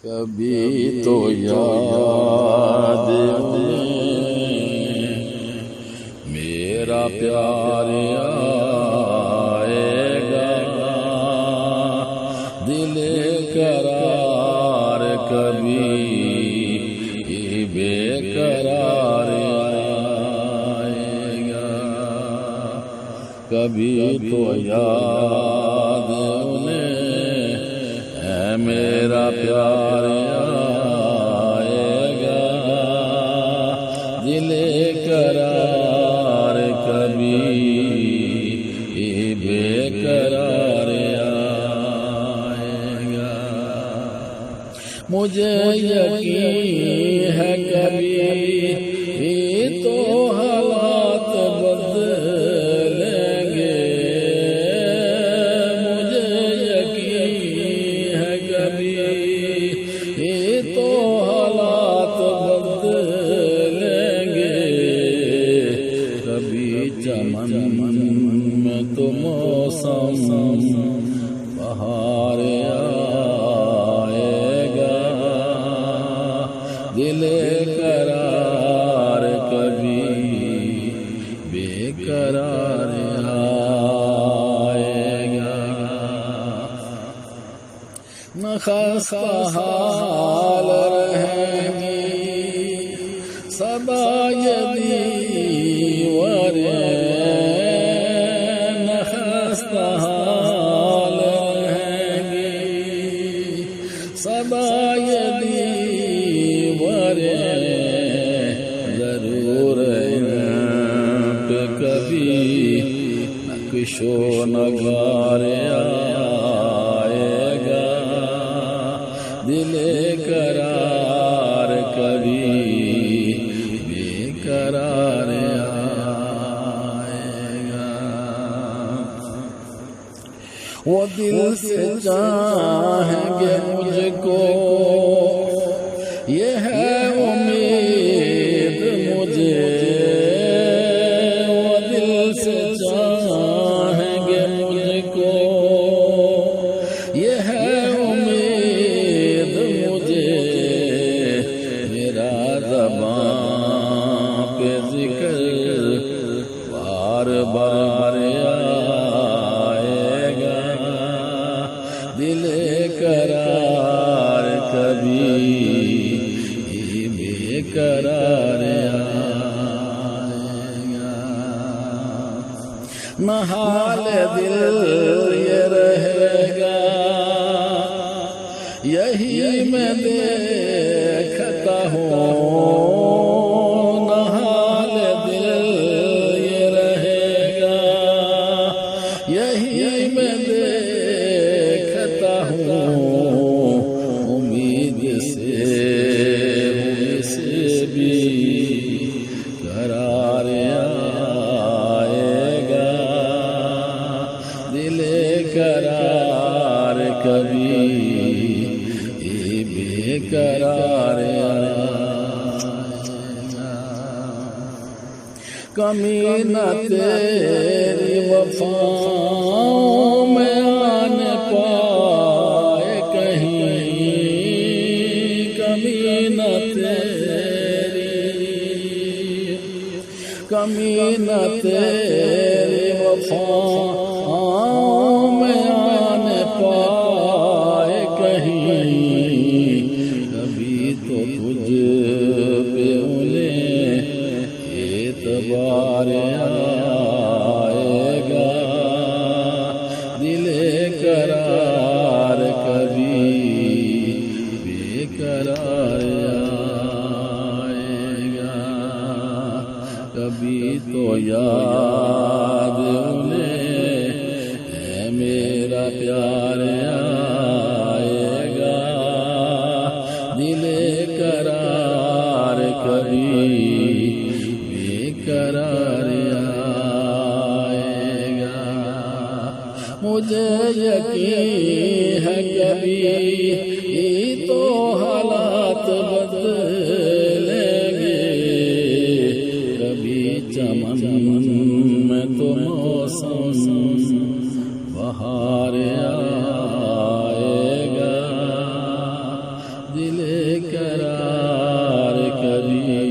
کبھی تو یاد میرا پیار آئے گا، دل قرار کبھی بے قرار آئے گا، کبھی تو یاد ہے میرا پیار آئے گا، دل قرار کبھی بے قرار آئے گا، مجھے یقین ہے کبھی تو حالات بدلیں گے، مجھے یقین ہے کبھی تو حالات بدلیں گے، کبھی چمن میں تو موسم بہار آئے گا، دل قرار کبھی بے قرار آئے گا، نہ خستہ حال رہیں گی سدا یہ دیواریں، نہ خستہ حال رہیں گی سدا یہ دیواریں، ضرور ان پہ کبھی نقش و نگار آئے گا، دل قرار کبھی بے قرار آئے گا، وہ دل سے چاہیں گے مجھ کو، یہ ہے امید مجھے، وہ دل سے چاہیں گے مجھ کو، یہ ہے امید مجھے، میرا زبان پہ ذکر بار بار آئے گا، دل قرار کبھی بے قرار آئے گا، نہ حال دل یہ رہے گا یہی میں دیکھتا ہوں، نہ حال دل یہ رہے گا یہی میں دیکھتا ہوں، امید سے بھی قرار آئے گا، دل قرار کبھی بے قرار آئے گا، کمی نہ تیری وفا میں آنے پائے کہیں، کمی نہ تیری وفا میں آنے پائے کہیں، کبھی تو تجھ پہ انہیں اعتبار آئے گا، دل قرار کبھی بے قرار آئے گا، کبھی تو یاد انہیں ہے میرا پیار آئے گا، دل قرار کبھی بے قرار آئے گا، مجھے یقین ہے کبھی تو حالات بدلیں گے، کبھی چمن میں تو موسم بہار آئے گا، قرار کبھی